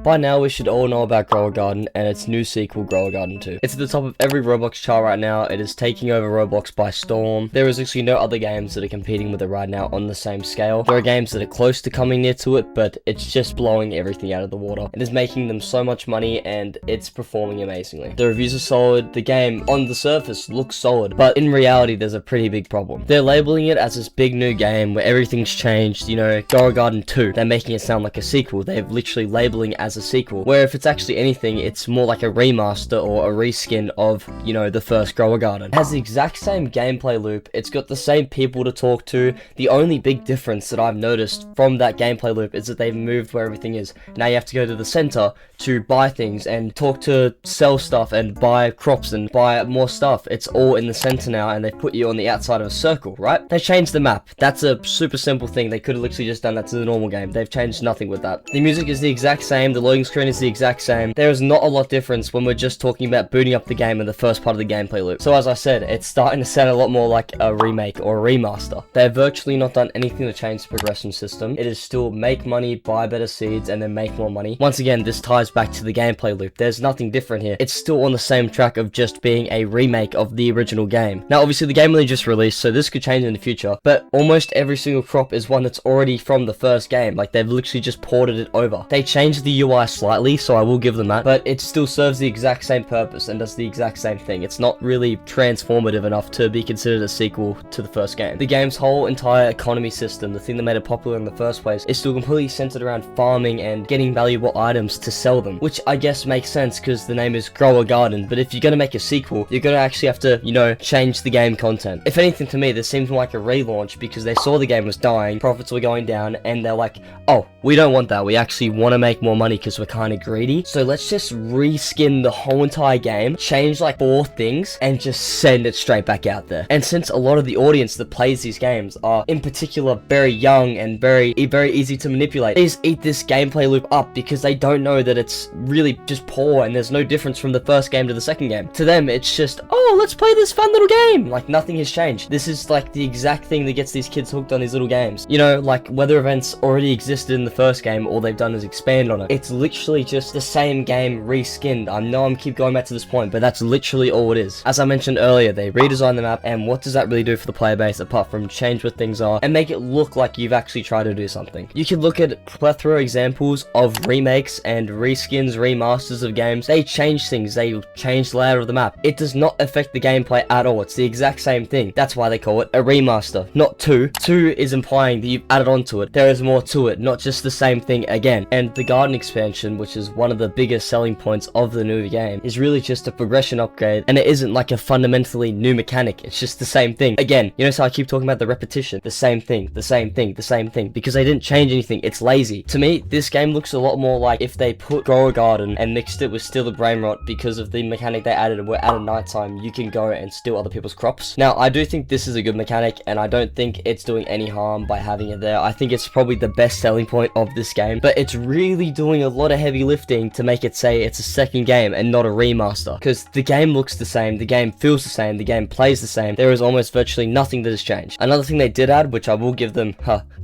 By now we should all know about Grower Garden and its new sequel, Grower Garden 2. It's at the top of every Roblox chart right now. It is taking over Roblox by storm. There is actually no other games that are competing with it right now on the same scale. There are games that are close to coming near to it, but it's just blowing everything out of the water. It is making them so much money and it's performing amazingly. The reviews are solid. The game on the surface looks solid, but in reality there's a pretty big problem. They're labeling it as this big new game where everything's changed, you know, Grower Garden 2. They're making it sound like a sequel. They're literally labeling it as a sequel, where if it's actually anything, it's more like a remaster or a reskin of, you know, the first Grower Garden. It has the exact same gameplay loop. It's got the same people to talk to. The only big difference that I've noticed from that gameplay loop is that they've moved where everything is. Now you have to go to the center to buy things and talk to sell stuff and buy crops and buy more stuff. It's all in the center now, and they put you on the outside of a circle, right? They changed the map. That's a super simple thing. They could have literally just done that to the normal game. They've changed nothing with that. The music is the exact same. The loading screen is the exact same. There is not a lot difference when we're just talking about booting up the game in the first part of the gameplay loop. So as I said, it's starting to sound a lot more like a remake or a remaster. They've virtually not done anything to change the progression system. It is still make money, buy better seeds, and then make more money. Once again, this ties back to the gameplay loop. There's nothing different here. It's still on the same track of just being a remake of the original game. Now obviously the game only just released, so this could change in the future, but almost every single crop is one that's already from the first game. Like, they've literally just ported it over. They changed the UI slightly, so I will give them that, but it still serves the exact same purpose and does the exact same thing. It's not really transformative enough to be considered a sequel to the first game. The game's whole entire economy system, the thing that made it popular in the first place, is still completely centered around farming and getting valuable items to sell them, which I guess makes sense because the name is Grower Garden. But if you're gonna make a sequel, you're gonna actually have to, you know, change the game content. If anything, to me, this seems more like a relaunch because they saw the game was dying, profits were going down, and they're like, oh, we don't want that. We actually want to make more money because we're kind of greedy. So let's just reskin the whole entire game, change like 4 things, and just send it straight back out there. And since a lot of the audience that plays these games are in particular very young and very easy to manipulate, they just eat this gameplay loop up because they don't know that it's really just poor and there's no difference from the first game to the second game. To them, it's just, oh, let's play this fun little game. Like, nothing has changed. This is like the exact thing that gets these kids hooked on these little games. You know, like weather events already existed in the first game. All they've done is expand on it. It's literally just the same game reskinned. I know I'm keep going back to this point, but that's literally all it is. As I mentioned earlier, they redesigned the map, and what does that really do for the player base apart from change what things are and make it look like you've actually tried to do something? You can look at plethora examples of remakes and reskins, remasters of games. They change things. They change the layout of the map. It does not affect the gameplay at all. It's the exact same thing. That's why they call it a remaster, not 2. 2 is implying that you've added on to it. There is more to it, not just the same thing again. And the garden expansion, which is one of the biggest selling points of the new game, is really just a progression upgrade, and it isn't like a fundamentally new mechanic. It's just the same thing. Again, you know how I keep talking about the repetition? The same thing, the same thing, the same thing, because they didn't change anything. It's lazy. To me, this game looks a lot more like if they put Grower Garden and mixed it with Steal the Brain Rot because of the mechanic they added, where at nighttime you can go and steal other people's crops. Now, I do think this is a good mechanic, and I don't think it's doing any harm by having it there. I think it's probably the best selling point of this game, but it's really doing a lot of heavy lifting to make it say it's a second game and not a remaster, because the game looks the same, the game feels the same, the game plays the same. There is almost virtually nothing that has changed. Another thing they did add, which I will give them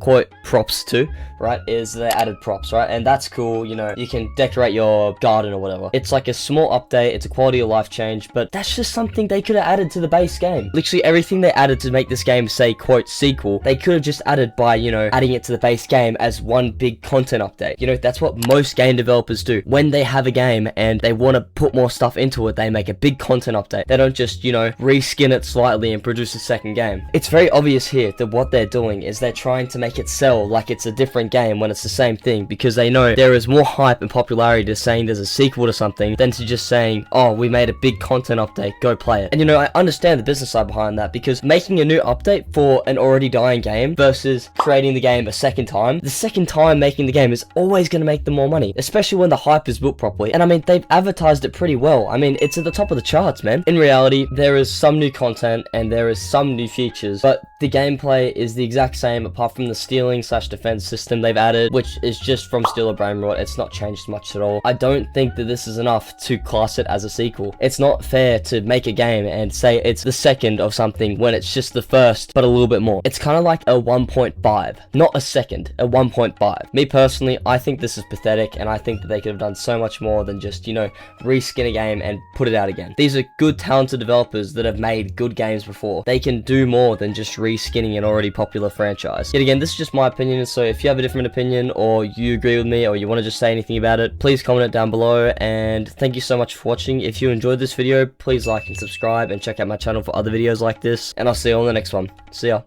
quote props to, right, is they added props, right? And that's cool. You know, you can decorate your garden or whatever. It's like a small update. It's a quality of life change, but that's just something they could have added to the base game. Literally everything they added to make this game say quote sequel, they could have just added by, you know, adding it to the base game as one big content update. You know, that's what most game developers do. When they have a game and they want to put more stuff into it, they make a big content update. They don't just, you know, reskin it slightly and produce a second game. It's very obvious here that what they're doing is they're trying to make it sell like it's a different game when it's the same thing, because they know there is more hype and popularity to saying there's a sequel to something than to just saying, oh, we made a big content update, go play it. And you know, I understand the business side behind that, because making a new update for an already dying game versus creating the game a second time, the second time making the game is always going to make them more money, especially when the hype is built properly. And I mean, they've advertised it pretty well. I mean, it's at the top of the charts, man. In reality, there is some new content and there is some new features, but The gameplay is the exact same apart from the stealing / defense system they've added, which is just from Steal a Brain Rot. It's not changed much at all. I don't think that this is enough to class it as a sequel. It's not fair to make a game and say it's the second of something when it's just the first, but a little bit more. It's kind of like a 1.5, not a second, a 1.5. Me personally, I think this is pathetic, and I think that they could have done so much more than just, you know, reskin a game and put it out again. These are good, talented developers that have made good games before. They can do more than just reskinning an already popular franchise. Yet again, this is just my opinion, so if you have a different opinion, or you agree with me, or you want to just say anything about it, please comment it down below. And thank you so much for watching. If you enjoyed this video, please like and subscribe, and check out my channel for other videos like this, and I'll see you on the next one. See ya.